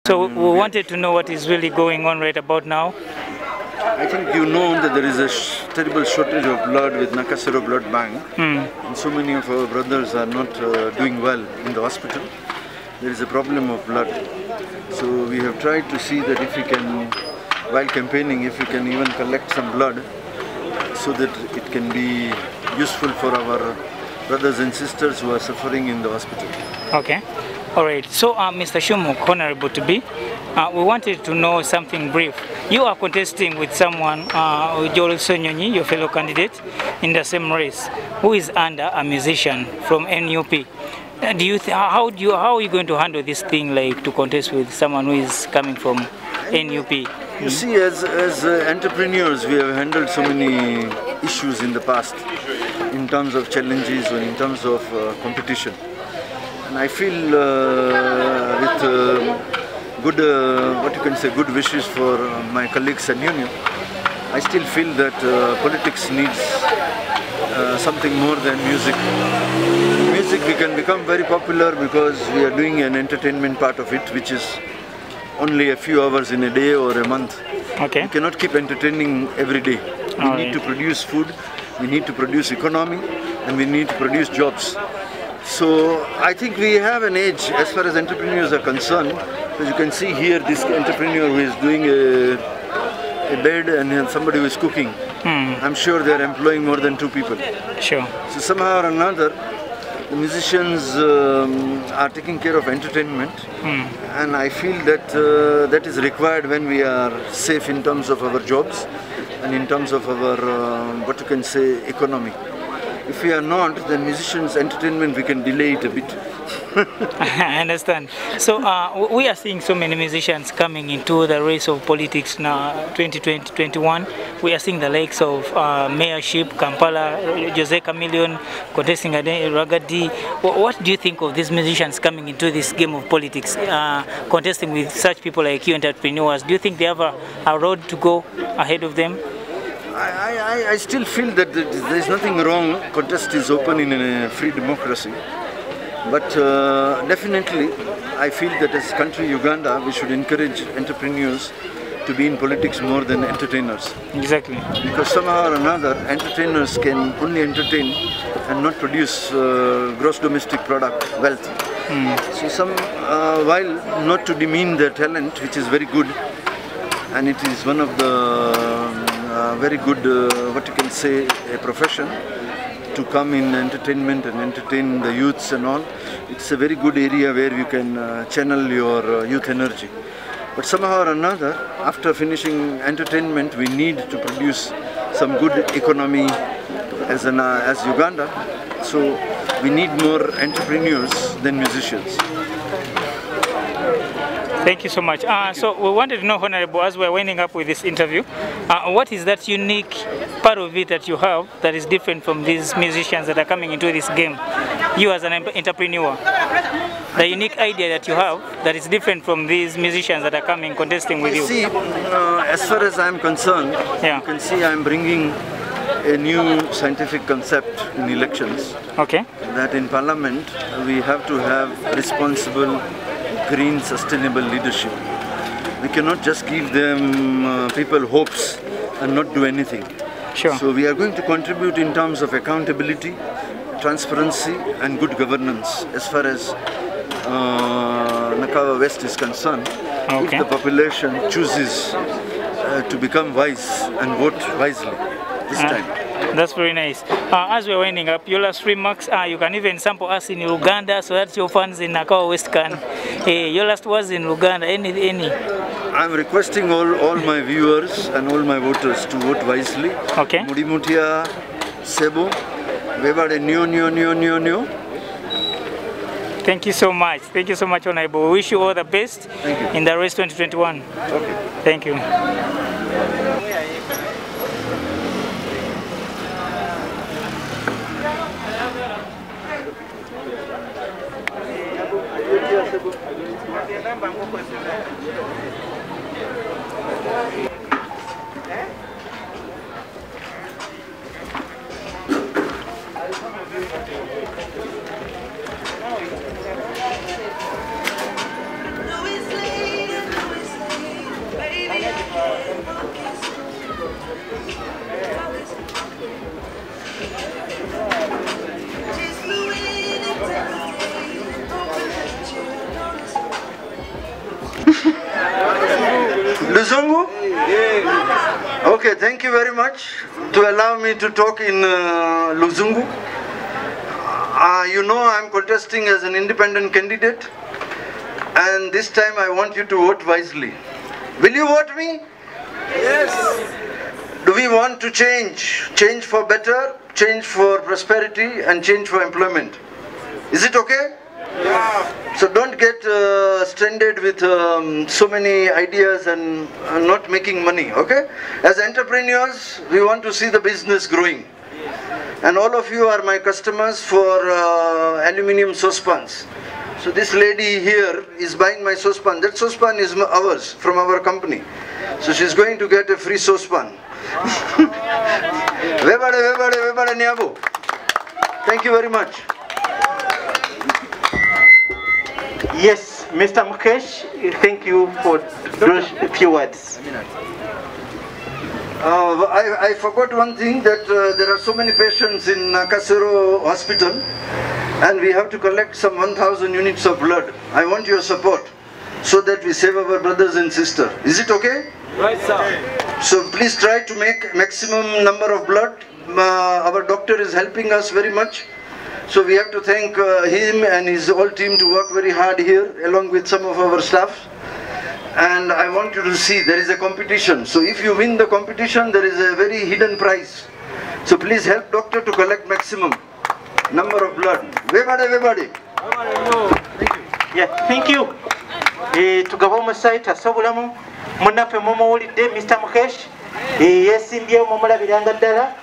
So we wanted to know what is really going on right about now. I think you know that there is a terrible shortage of blood with Nakasero Blood Bank. And so many of our brothers are not doing well in the hospital. There is a problem of blood. So we have tried to see that if we can, while campaigning, if we can even collect some blood so that it can be useful for our brothers and sisters who are suffering in the hospital. Okay. All right. So, Mr. Shumuk, Honorable to be, we wanted to know something brief. You are contesting with someone, Joel Ssenyonyi, your fellow candidate, in the same race, who is under a musician from NUP. How are you going to handle this thing, like to contest with someone who is coming from NUP? You see, as entrepreneurs, we have handled so many issues in the past, in terms of challenges or in terms of competition. And I feel with good wishes for my colleague Ssenyonyi, I still feel that politics needs something more than music. In music we can become very popular because we are doing an entertainment part of it, which is only a few hours in a day or a month. Okay. We cannot keep entertaining every day. We need to produce food, we need to produce economy, and we need to produce jobs. So I think we have an edge as far as entrepreneurs are concerned. As you can see here, this entrepreneur who is doing a bed and somebody who is cooking. I'm sure they are employing more than 2 people. Sure. So somehow or another, the musicians are taking care of entertainment, and I feel that that is required when we are safe in terms of our jobs and in terms of our, economy. If we are not, then musicians' entertainment, we can delay it a bit. I understand. So we are seeing so many musicians coming into the race of politics now, 2020-21. We are seeing the likes of Mayorship, Kampala, Jose Chameleon contesting Ragadi. What do you think of these musicians coming into this game of politics, contesting with such people like you, entrepreneurs? Do you think they have a road to go ahead of them? I still feel that there is nothing wrong. Contest is open in a free democracy. But definitely, I feel that as country Uganda, we should encourage entrepreneurs to be in politics more than entertainers. Exactly. Because somehow or another, entertainers can only entertain and not produce gross domestic product, wealth. So while not to demean their talent, which is very good, and it is one of the very good, a profession, to come in entertainment and entertain the youths and all. It's a very good area where you can channel your youth energy. But somehow or another, after finishing entertainment, we need to produce some good economy as Uganda. So we need more entrepreneurs than musicians. Thank you so much. So we wanted to know, Honorable, as we're winding up with this interview, what is that unique part of it that you have that is different from these musicians that are coming into this game? You as an entrepreneur, the unique idea that you have that is different from these musicians that are coming contesting with you. See, as far as I'm concerned, you can see I'm bringing a new scientific concept in elections. Okay. That in Parliament we have to have responsible, green, sustainable leadership. We cannot just give them people hopes and not do anything. Sure. So we are going to contribute in terms of accountability, transparency and good governance as far as Nakawa West is concerned. Okay. If the population chooses to become wise and vote wisely this time. That's very nice. As we're winding up, your last remarks, you can even sample us in Uganda so that your fans in Nakawa West can. Your last words in Uganda, any? I'm requesting all my viewers and all my voters to vote wisely. Okay. Mudimutia, Sebo, Webade Nyo. Thank you so much. Thank you so much, Honorable. We wish you all the best in the race 2021. Okay. Thank you. Luzungu? Okay, thank you very much to allow me to talk in Luzungu. You know I'm contesting as an independent candidate, and this time I want you to vote wisely. Will you vote me? Yes. Do we want to change? Change for better, change for prosperity, and change for employment. Is it okay? Yeah. So don't get stranded with so many ideas and not making money, okay? As entrepreneurs, we want to see the business growing. And all of you are my customers for aluminium saucepans. So this lady here is buying my saucepan. That saucepan is ours, from our company. So she's going to get a free saucepan. Thank you very much. Yes, Mr. Mukesh, thank you for those few words. I forgot one thing, that there are so many patients in Kasero hospital, and we have to collect some 1,000 units of blood. I want your support so that we save our brothers and sisters. Is it okay? Right, sir. So please try to make maximum number of blood. Our doctor is helping us very much. So we have to thank him and his whole team to work very hard here, along with some of our staff. And I want you to see there is a competition. So if you win the competition, there is a very hidden prize. So please help doctor to collect maximum number of blood. Everybody. Yeah, thank you. Tugaba omusayita asobolamu munaffe mumuwulidde Mr. Mukesh yeesimbyewo mumulabiranga ddala.